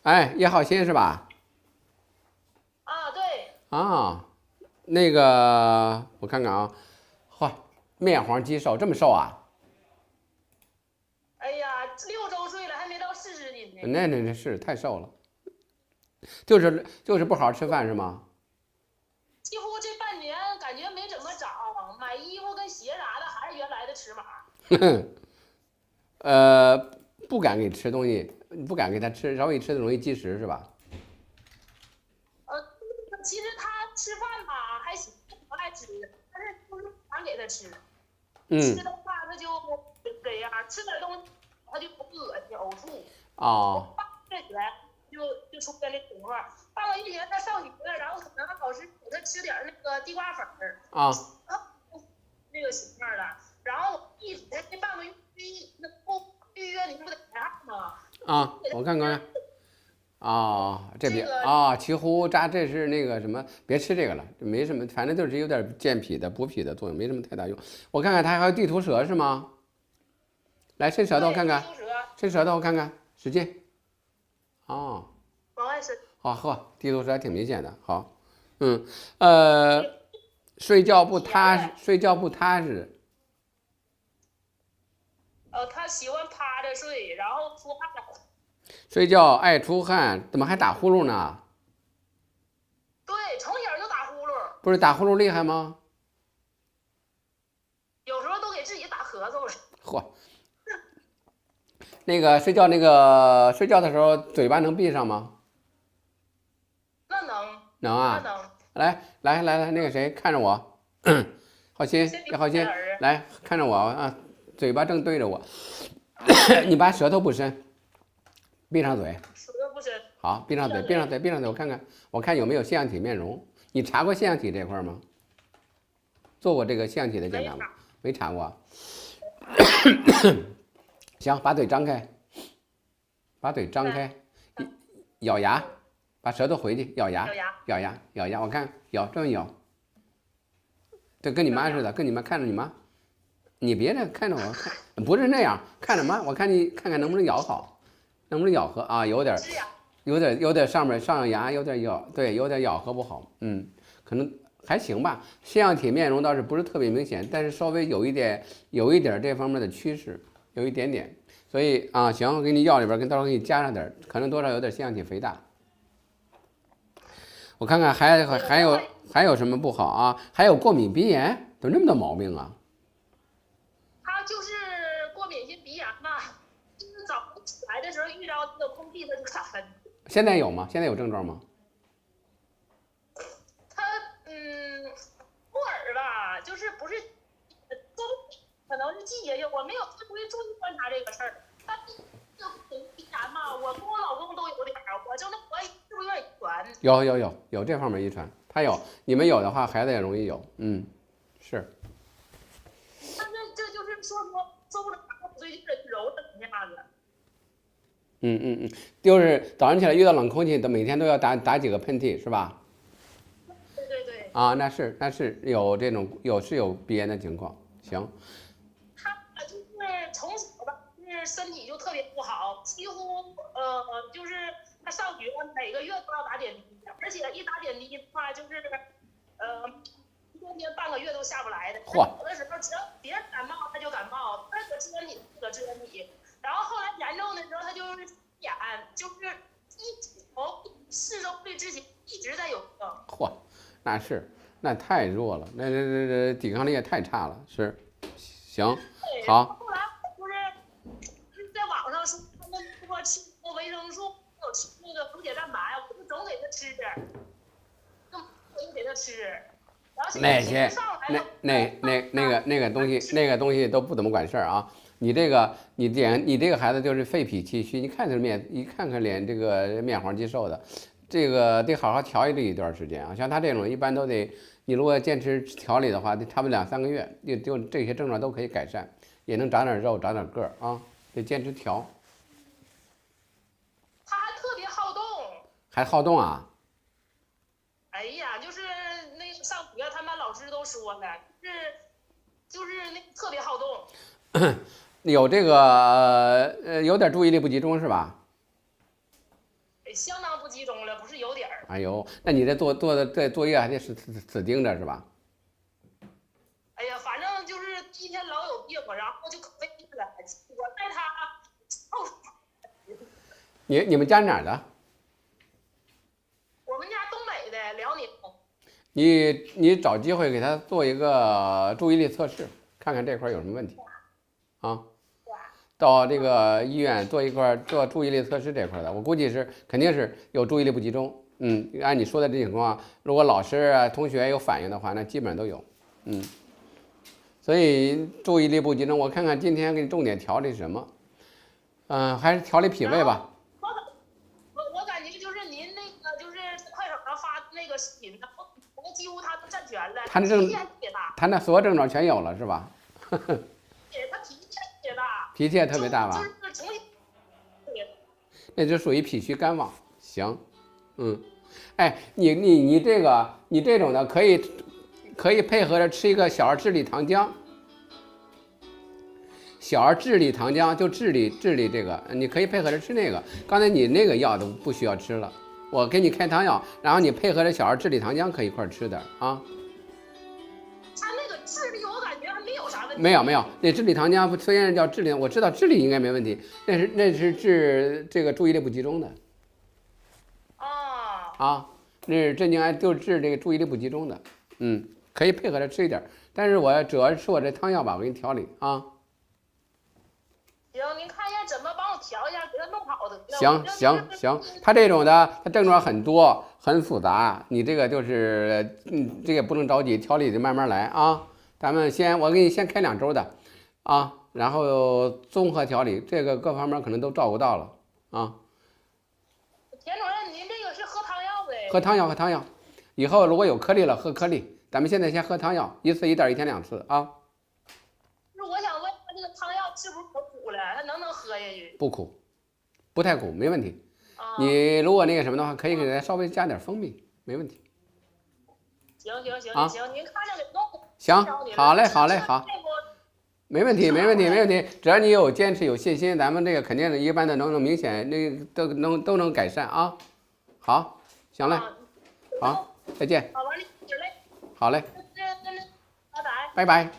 哎，叶浩新是吧？啊，对。啊，那个我看看啊，嚯，面黄肌瘦，这么瘦啊？哎呀，6周岁了，还没到40斤呢。那是太瘦了，就是不好好吃饭是吗？几乎这半年感觉没怎么长，买衣服跟鞋啥的还是原来的尺码。呃，不敢给吃东西，不敢给他吃，稍微吃的容易积食是吧？呃，其实他吃饭吧还行，不爱吃，但是就是不敢给他吃。吃嗯，的话他就这样，吃点东西他就恶心呕吐。我哦半个月前就出现这情况，半个月前他上学了，然后可能老师给他吃点那个地瓜粉儿，啊这个情况了。然后我一直这半个月那不预约你不得排号吗？我看看。这边这个奇胡渣，这是那个什么，别吃这个了，没什么，反正就是有点健脾的、补脾的作用，没什么太大用。我看看它还有地图舌是吗？来伸舌头看看，对地头蛇伸舌头看看，使劲。哦，往外伸。好呵，地图舌还挺明显的。好，嗯，呃，睡觉不踏实，睡觉不踏实，他喜欢趴着睡，然后出汗。睡觉爱出汗，怎么还打呼噜呢？对，从小就打呼噜，不是打呼噜厉害吗？有时候都给自己打咳嗽了。嚯，那个睡觉的时候嘴巴能闭上吗？那能，能啊，那能。来，那个谁看着我，浩鑫，先别叶浩鑫，人来看着我啊，嘴巴正对着我，你把舌头不伸，闭上嘴，舌头不伸。好，闭上嘴，闭上嘴，闭上嘴，我看有没有腺样体面容。你查过腺样体这块吗？做过这个腺样体的检查吗？没查过。行，把嘴张开，把嘴张开，咬牙，把舌头回去，咬牙，咬牙。咬牙，我看咬，这么咬，对，跟你妈似的，跟你妈看着你妈，你别的看着我看，不是那样，看着妈，我看你看看能不能咬好，能不能咬合啊？有点上牙有点咬，对，有点咬合不好，可能还行吧。腺样体面容倒是不是特别明显，但是稍微有一点这方面的趋势，有一点点。所以行，我给你药里边到时候给你加上点，可能多少有点腺样体肥大。我看看还有什么不好啊？还有过敏鼻炎，怎么这么多毛病啊？他就是过敏性鼻炎嘛，就是早上起来的时候遇到这个空气他就打喷。现在有吗？现在有症状吗？他偶尔吧，就是不是都可能是季节性，我没有特别注意观察这个事儿。他这个鼻炎嘛，我跟我老公都有点儿，我就那怀疑是不是有点遗传。有这方面遗传，他有，你们有的话，孩子也容易有，是，但是这就是说周着最近的揉整一下子。就是早上起来遇到冷空气，每天都要打几个喷嚏，是吧？对对对。那是有鼻炎的情况，行，他就是从小吧，就是身体就特别不好，几乎就是他上学每个月都要打点滴，而且一打点滴的话，就是一天半个月都下不来的。嚯，有的时候只要别人感冒他就感冒，他可支援你，可支援你。然后后来严重的时候，他就是眼，就是从4周岁之前一直在有病。嚯，那太弱了，那抵抗力也太差了，是，行，对，然后好，后来就是在网上说他们说吃维生素，有吃那个补铁蛋白，我就总给他吃，就给他吃，然后那些上来了。那个东西都不怎么管事儿啊。你这个孩子就是肺脾气虚，你看他一看看脸这个面黄肌瘦的，这个得好好调理一段时间啊。像他这种一般都得，你如果坚持调理的话，得差不多2、3个月，就这些症状都可以改善，也能长点肉，长点个儿啊。得坚持调，他还特别好动。还好动啊？哎呀，就是那个上学，他们班老师都说了，就是那特别好动。有这个有点注意力不集中是吧？相当不集中了，不是有点儿。哎呦，那你这作业还得死盯着是吧？哎呀，反正就是第一天老有病，然后就可费劲了。我带他，你们家哪儿的？我们家东北的辽宁。你找机会给他做一个注意力测试，看看这块有什么问题啊？到这个医院做注意力测试这块的，我估计肯定是有注意力不集中。按你说的这情况，如果老师啊同学有反应的话，那基本上都有。所以注意力不集中，我看看今天给你重点调理什么？还是调理脾胃吧。我感觉就是您那个就是快手上发那个视频，我几乎他都占全了。他那所有症状全有了是吧？他脾气特别大。脾气也特别大吧？就是从小。那就属于脾虚肝旺。行，哎，你这种的可以配合着吃一个小儿智力糖浆。小儿智力糖浆就智力这个，你可以配合着吃那个。刚才你那个药都不需要吃了，我给你开汤药，然后你配合着小儿智力糖浆可以一块吃点啊。他那个智力我感觉还没有啥问题。没有，那智力糖浆虽然叫智力，我知道智力应该没问题，那是治这个注意力不集中的。那是镇静安就治这个注意力不集中的。可以配合着吃一点，但是我主要是吃我这汤药吧，我给你调理啊。行，您看一下怎么帮我调一下，给他弄好的。行，他这种的，他症状很多，很复杂，你这个就是这个不能着急，调理就慢慢来啊。咱们我给你先开2周的啊，然后综合调理，这个各方面可能都照顾到了啊。田主任，您这个是喝汤药呗？喝汤药，以后如果有颗粒了喝颗粒，咱们现在先喝汤药，一次1袋，1天2次啊。我想问他这个汤药是不是可苦了？他能喝下去？不苦，不太苦，没问题。你如果那个什么的话，可以给他稍微加点蜂蜜，没问题。行，您看着给弄。行，好嘞，好。没问题。只要你有坚持有信心，咱们这个肯定是一般的能明显那都能改善啊。好，行嘞，好，再见。好嘞，拜拜。